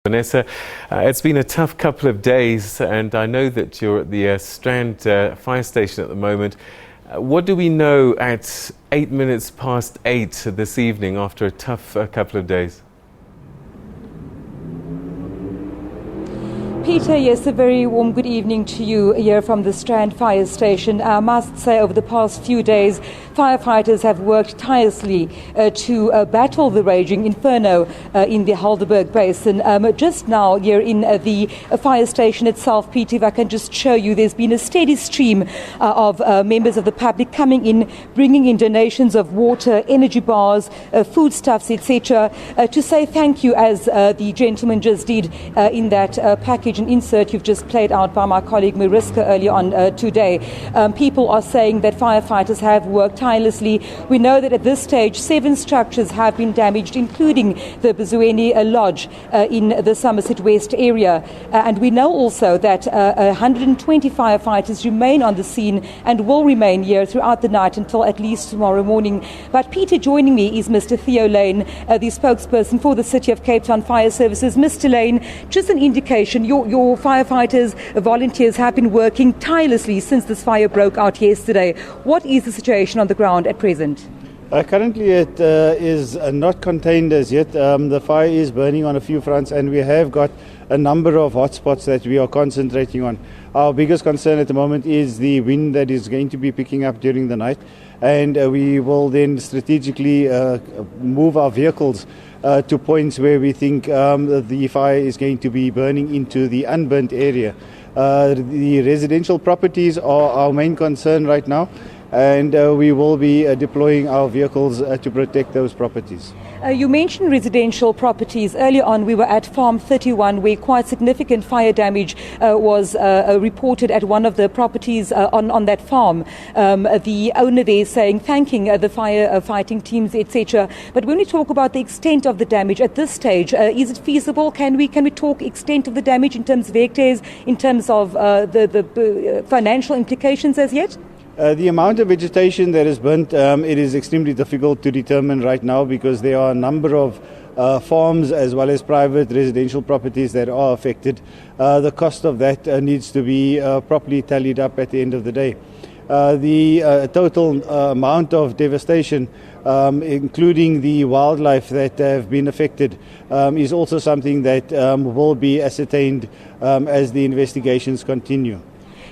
Vanessa, it's been a tough couple of days, and I know that you're at the Strand fire station at the moment. What do we know at 8 minutes past 8 this evening after a tough couple of days? Peter, yes, a very warm good evening to you here from the Strand fire station. I must say over the past few days, firefighters have worked tirelessly to battle the raging inferno in the Helderberg Basin. Just now here in the fire station itself, Peter, if I can just show you, there's been a steady stream of members of the public coming in, bringing in donations of water, energy bars, foodstuffs, etc., to say thank you, as the gentleman just did in that package and insert you've just played out by my colleague Mariska earlier on today. People are saying that firefighters have worked tirelessly. We know that at this stage 7 structures have been damaged, including the Bezweni Lodge in the Somerset West area. And we know also that 120 firefighters remain on the scene and will remain here throughout the night until at least tomorrow morning. But Peter, joining me is Mr. Theo Lane, the spokesperson for the City of Cape Town Fire Services. Mr. Lane, just an indication, your firefighters, volunteers have been working tirelessly since this fire broke out yesterday. What is the situation on the ground at present? Currently it is not contained as yet. The fire is burning on a few fronts, and we have got a number of hotspots that we are concentrating on. Our biggest concern at the moment is the wind that is going to be picking up during the night, and we will then strategically move our vehicles to points where we think the fire is going to be burning into the unburnt area. The residential properties are our main concern right now, and we will be deploying our vehicles to protect those properties. You mentioned residential properties. Earlier on, we were at Farm 31, where quite significant fire damage was reported at one of the properties on that farm. The owner there thanking the fire fighting teams, etc. But when we talk about the extent of the damage at this stage, is it feasible? Can we talk extent of the damage in terms of hectares, in terms of the financial implications as yet? The amount of vegetation that is burnt, it is extremely difficult to determine right now, because there are a number of farms as well as private residential properties that are affected. The cost of that needs to be properly tallied up at the end of the day. The total amount of devastation, including the wildlife that have been affected, is also something that will be ascertained as the investigations continue.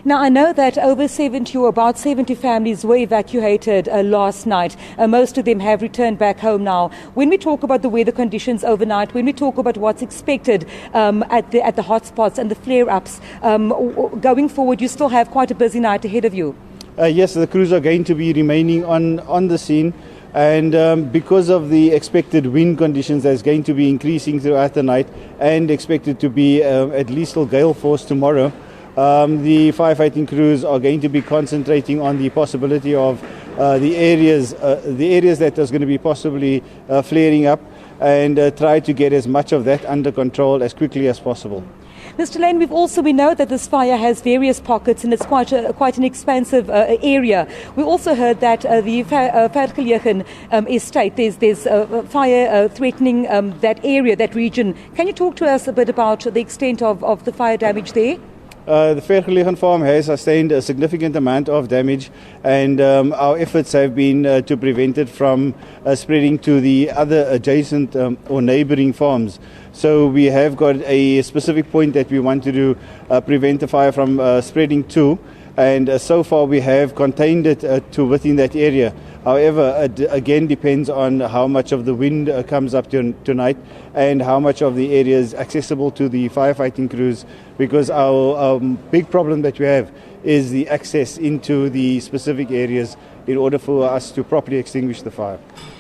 Now, I know that over 70 or about 70 families were evacuated last night. Most of them have returned back home now. When we talk about the weather conditions overnight, when we talk about what's expected at the hotspots and the flare-ups, going forward, you still have quite a busy night ahead of you. Yes, the crews are going to be remaining on the scene. And because of the expected wind conditions that's going to be increasing throughout the night and expected to be at least till gale force tomorrow, the firefighting crews are going to be concentrating on the possibility of the areas that is going to be possibly flaring up, and try to get as much of that under control as quickly as possible. Mr. Lane, we know that this fire has various pockets and it's quite an expansive area. We also heard that the Vergelegen estate, there's fire threatening that area, that region. Can you talk to us a bit about the extent of the fire damage there? The Vergelegen farm has sustained a significant amount of damage, and our efforts have been to prevent it from spreading to the other adjacent or neighbouring farms. So we have got a specific point that we want to prevent the fire from spreading to, and so far we have contained it to within that area. However, it again depends on how much of the wind comes up tonight and how much of the area is accessible to the firefighting crews, because our big problem that we have is the access into the specific areas in order for us to properly extinguish the fire.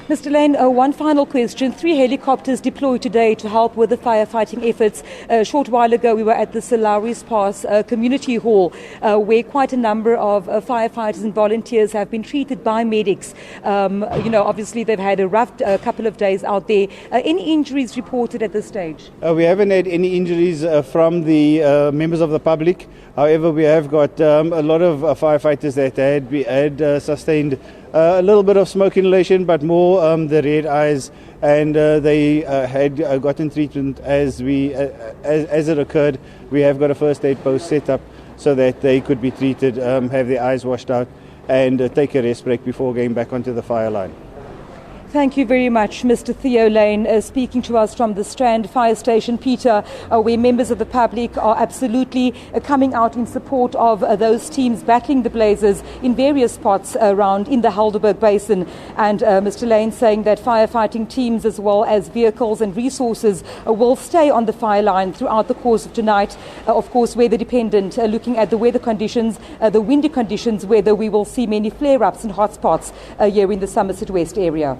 Mr. Lane, one final question. 3 helicopters deployed today to help with the firefighting efforts. A short while ago, we were at the Salaris Pass Community Hall, where quite a number of firefighters and volunteers have been treated by medics. Obviously, they've had a rough couple of days out there. Any injuries reported at this stage? We haven't had any injuries from the members of the public. However, we have got a lot of firefighters that had sustained a little bit of smoke inhalation, but more the red eyes, and they had gotten treatment as it occurred. We have got a first aid post set up so that they could be treated, have their eyes washed out, and take a rest break before going back onto the fire line. Thank you very much, Mr. Theo Lane, speaking to us from the Strand Fire Station, Peter, where members of the public are absolutely coming out in support of those teams battling the blazes in various spots around in the Helderberg Basin. And Mr. Lane saying that firefighting teams as well as vehicles and resources will stay on the fire line throughout the course of tonight. Of course, weather dependent, looking at the weather conditions, the windy conditions, whether we will see many flare-ups and hotspots here in the Somerset West area.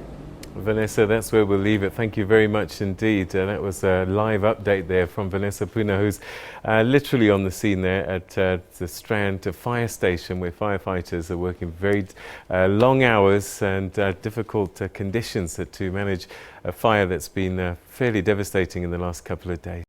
Vanessa, that's where we'll leave it. Thank you very much indeed. That was a live update there from Vanessa Poonah, who's literally on the scene there at the Strand Fire Station, where firefighters are working very long hours and difficult conditions to manage a fire that's been fairly devastating in the last couple of days.